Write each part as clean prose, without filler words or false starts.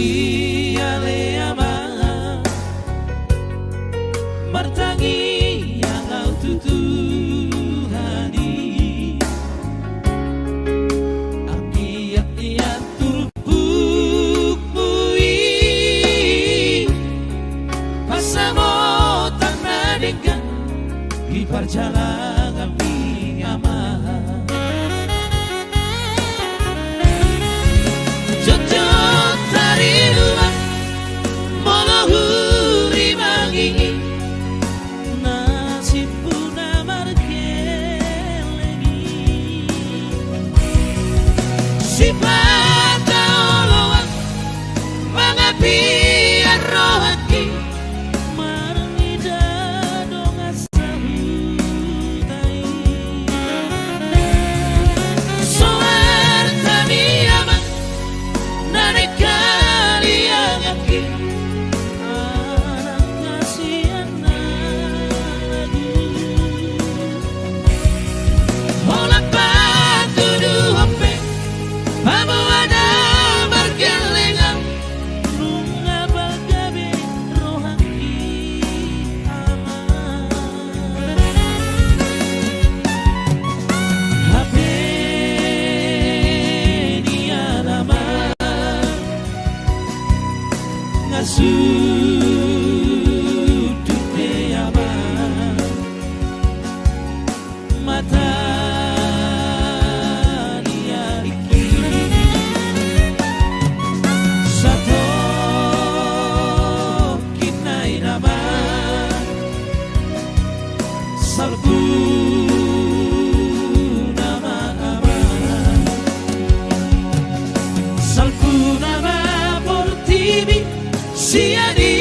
Pialeama martangi yang kau tutuhani Aki-aki turbukmui Pasamo tanah dengan di perjalanan Piama Sia di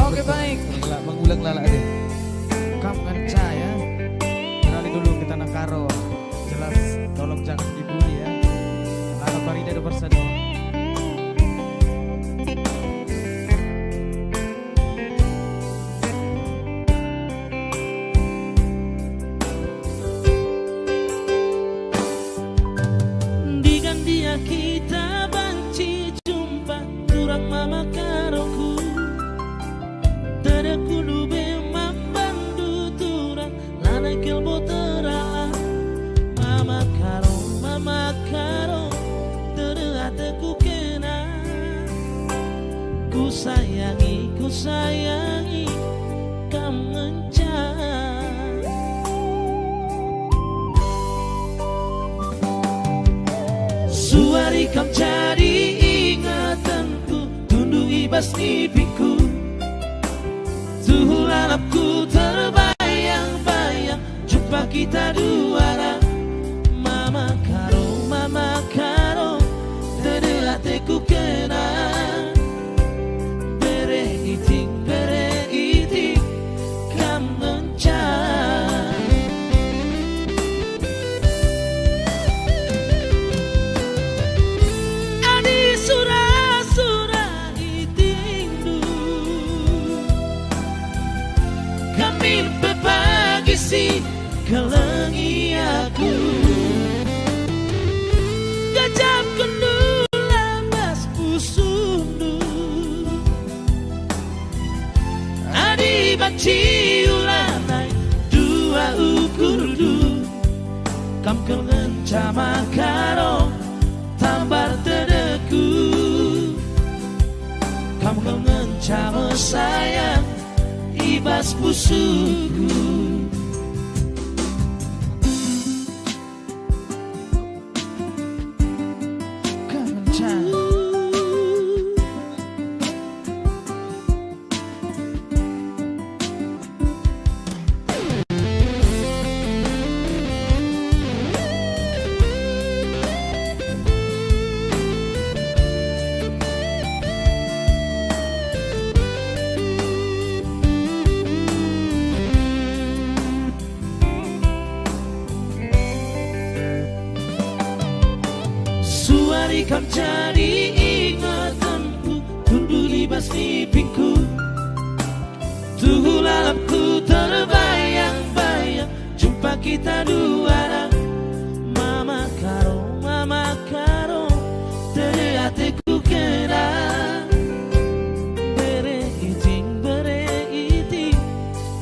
Oke baik. Mengulang lala deh. Kamu kan ya. Kenali dulu kita nak karo. Jelas tolong jangan dibully ya. Lara Farida do bersatu. Dia kita banci jumpa turang mama karoku tada kudu be mambandu turang lana kelbo terala mama karo tada hatiku kena ku sayangi kamu ngencang suari kam jadi ingatanku tunduk ibas mimpiku suhu lalapku terbayang-bayang jumpa kita dua mama karo tada hatiku kena bere iting kam ngencang kelengi aku gajap kendula mas pusundu adi banci ulanai dua ukurdu kam kencama karo tambar tedeku kam kencama sayang ibas pusuku kam jadi ingatanku tunduk libas mimpiku tuhu lalapku terbayang-bayang jumpa kita dua mama karo tada hatiku kena bere iting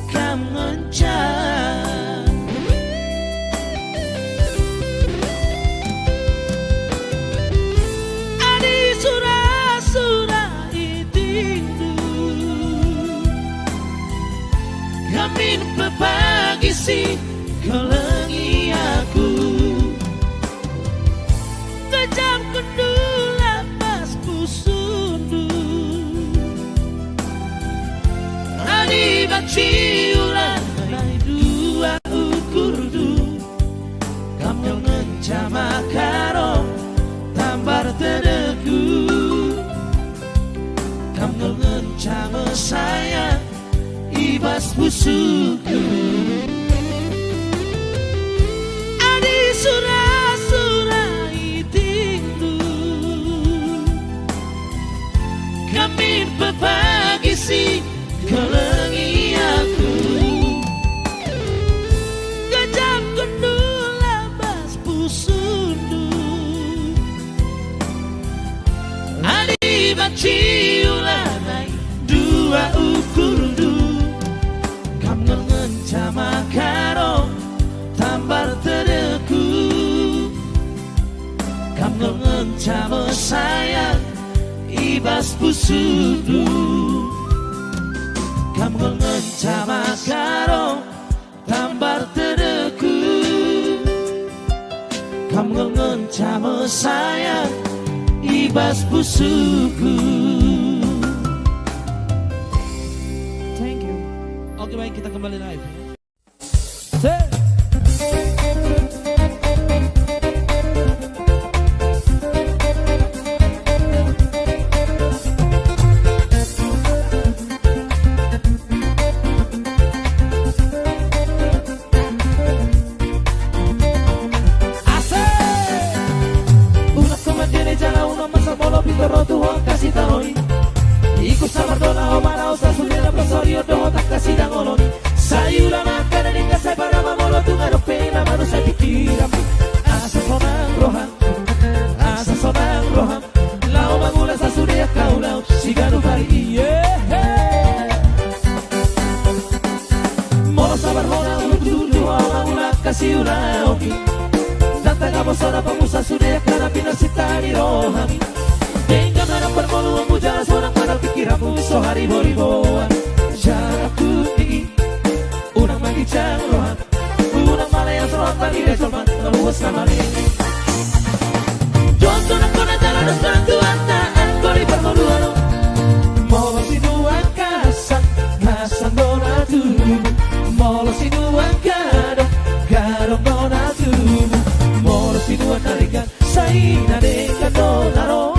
kam ngencang Kamin pepagi si kelengi aku kejam kendula pas pusundu adi banci ulan nai dua ukurdu kamu ngencama karo tambar tedeku kamu ngencama sayang ibas pusuku adi sura itingdu kami pepagi si kelengi aku gajam kendula bas pusundu adi banci ulanai dua ukurdu sama karo tambar tedeku kamu ngencama sayang ibas pusudu kamu ngencama karo tambar tedeku kamu ngencama sayang ibas pusuku. Thank you. Oke baik kita kembali live. rohani. Dengan mana permoluanmu jalan seorang mana pikiranmu sohari boriboan. Jarakku tinggi, unang magicang rohan. Unang malayang serohan bagi desolman, meluas nama ini. Jodoh nak kona jalan dan sekarang tuan taan kori permoluan. Molo sinuan kasan, kasan dona tubuh. Molo sinuan gadong, gadong dona tubuh. Molo sinuan narikan, saina dekan donaro.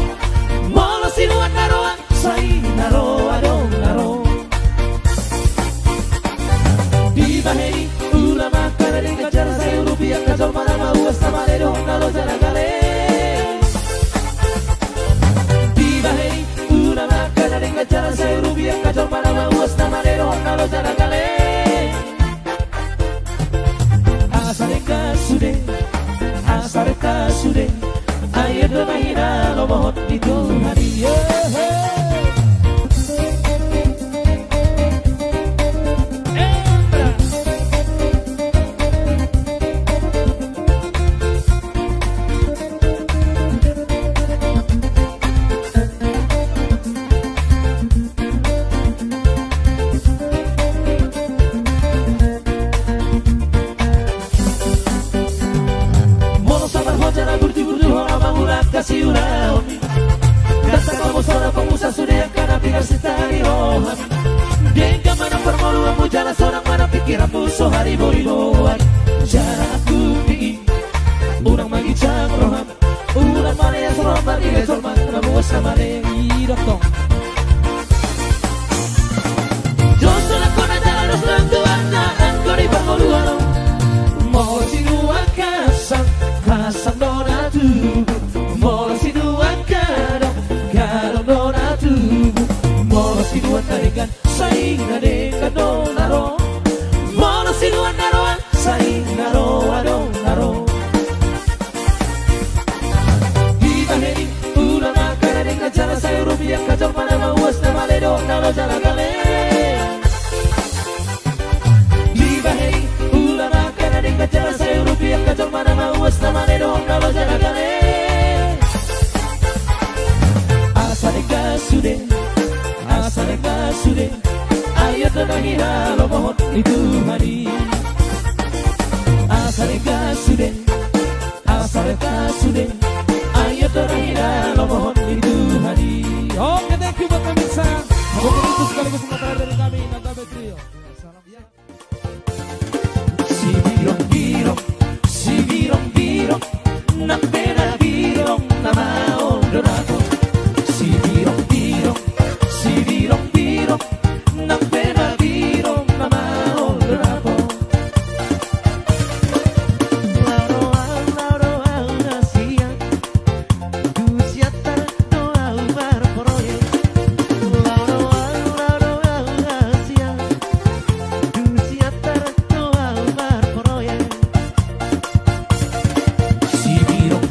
Molo sinuan naroan, saina roa donaro. Di baheri, ulama kana dekan jalan saya rupiah kajol mana mau sama ledong nalo jalan gale. Di baheri, ulama kana dekan jalan saya rupiah kajol mana mau sama ledong nalo jalan gale. Asareka sude, air mahina lo mohon itu hari. Kasih uraoni kata kamu seorang pengusaha sudah yang karena pikir setari rohani. Dengan mana permoluanmu jalan seorang mana pikiranmu sohari boriboan. Jarakku tinggi, unang magicang rohan. Unang mana yang seorang bagi desolman, kamu sama irok tong. Jodoh nak kona jalan dan seorang tuan naan kori permoluan. Mau sinuan kasan, kasan dona tubuh. Molo sinuan gadong, gadong dona tubuh. Molo sinuan narikan, saina dekan donaro. Molo sinuan naroan, saina roa donaro. Di baheri, ulama kana dekan jalan saya rupiah kajol mana mau nama ledong nalo jalan gale. Di baheri, ulama kana dekan jalan saya rupiah kajol mana mau nama ledong nalo jalan gale. Asareka sude, air mahina lo mohon itu hari. Asareka sude, air mahina lo mohon itu hari. Oke, thank you buat pemirsa. Mungkin itu sekaligus pemotret dari kami Nantabe Trio. Salam ya. Si birong birong, na pena birong nama ondorato. Si birong birong, na pena birong nama ondorato. Lauroan asia, dusiatar doa ubar poroye. Lauroan asia, dusiatar doa ubar poroye. Si birong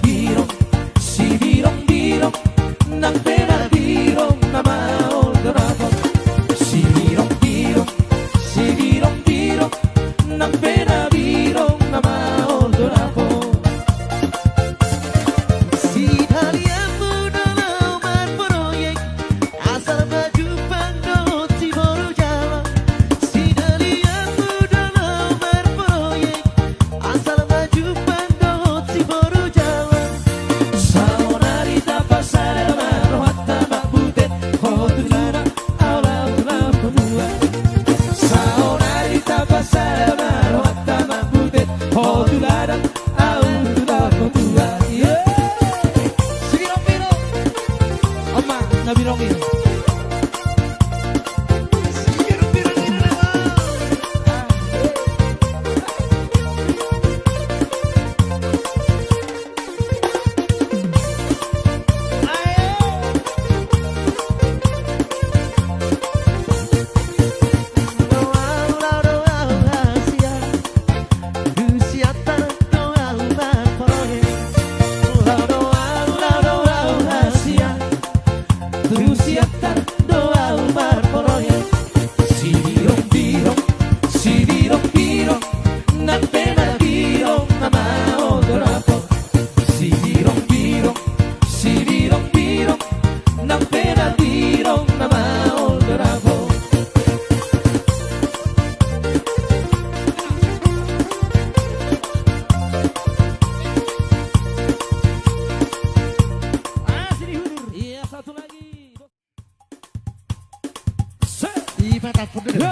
telepon dulu.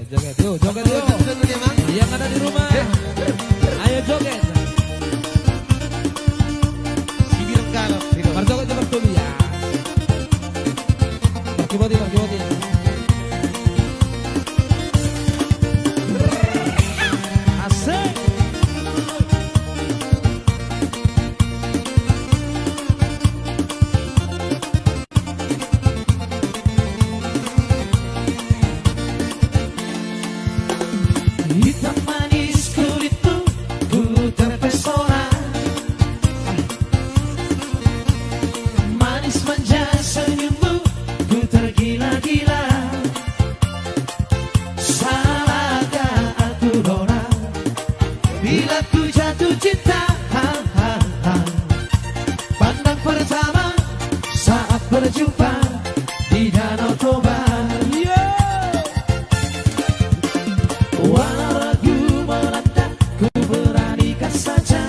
Joget. Tuh, joget yuk. Yang ada di rumah. Ayo joget. Berjoget dulu ya. Bagi-bagi. Asik. Hitam manis kulitmu, ku terpesona. Manis manja senyummu, ku tergila-gila. Salahkah aku Nona, bila ku jatuh cinta? Pandang pertama saat berjumpa di Danau Toba. Walau ragu melanda, ku beranikan saja.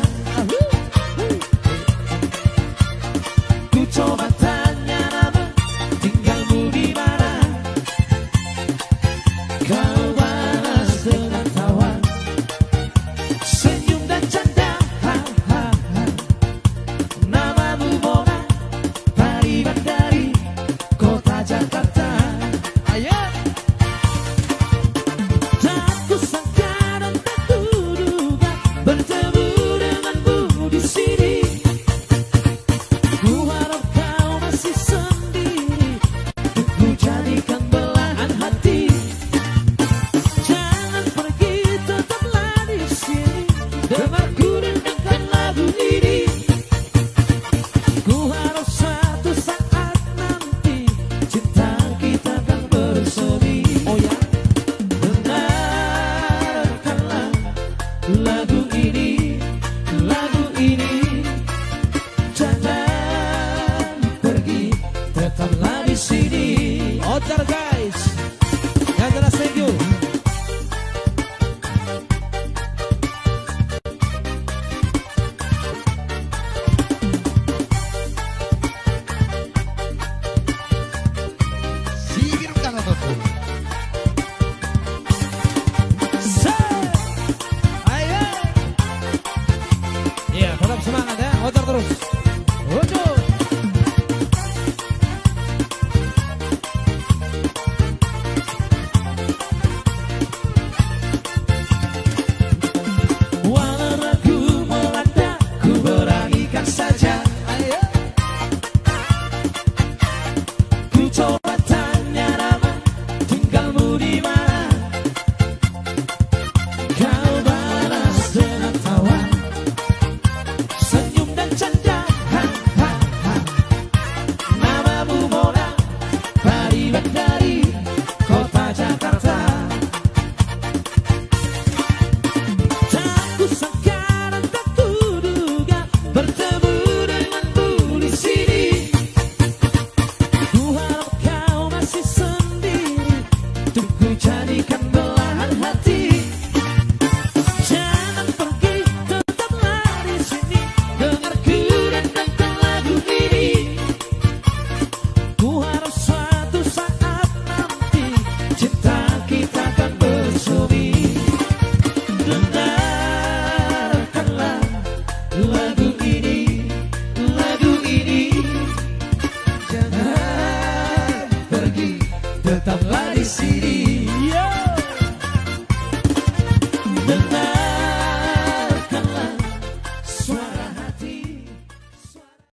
Ku coba tanya nama, tinggalmu di mana? Kau balas dengan tawa, senyum dan canda. Namamu Mona, Taliban dari kota Jakarta. Ayo. Tak kusangka dan tak kuduga bertemu denganmu di sini. Ku harap kau masih sendiri, ku jadikan belahan hati. Jangan pergi, tetaplah di sini, dengarku dengarkan lagu ini. Ku harap suatu saat nanti cinta kita akan bersemi. Oh ya. Dengarkanlah lagu ini. Jangan pergi, tetaplah di sini. Otar guys. Yang jelas thank you. Ayo. Iya, tetap semangat ya. Otar terus. Ojo. Walau ragu melanda, ku beranikan saja. Ayo. Ku coba tanya nama, tinggalmu di mana? Kau balas dengan tawa, senyum dan canda. Namamu Mona, Taliban dari kota Jakarta. Tak kusangka dan tak kuduga bertemu denganmu di sini. Ku harap kau masih sendiri, untuk ku jadikan belahan hati. Jangan pergi, tetaplah di sini, dengarku dan dengarkan lagu ini. Ku harap suatu saat nanti cinta kita akan bersemi. Dengarkanlah lagu ini. Jangan pergi, tetaplah di sini. Dengar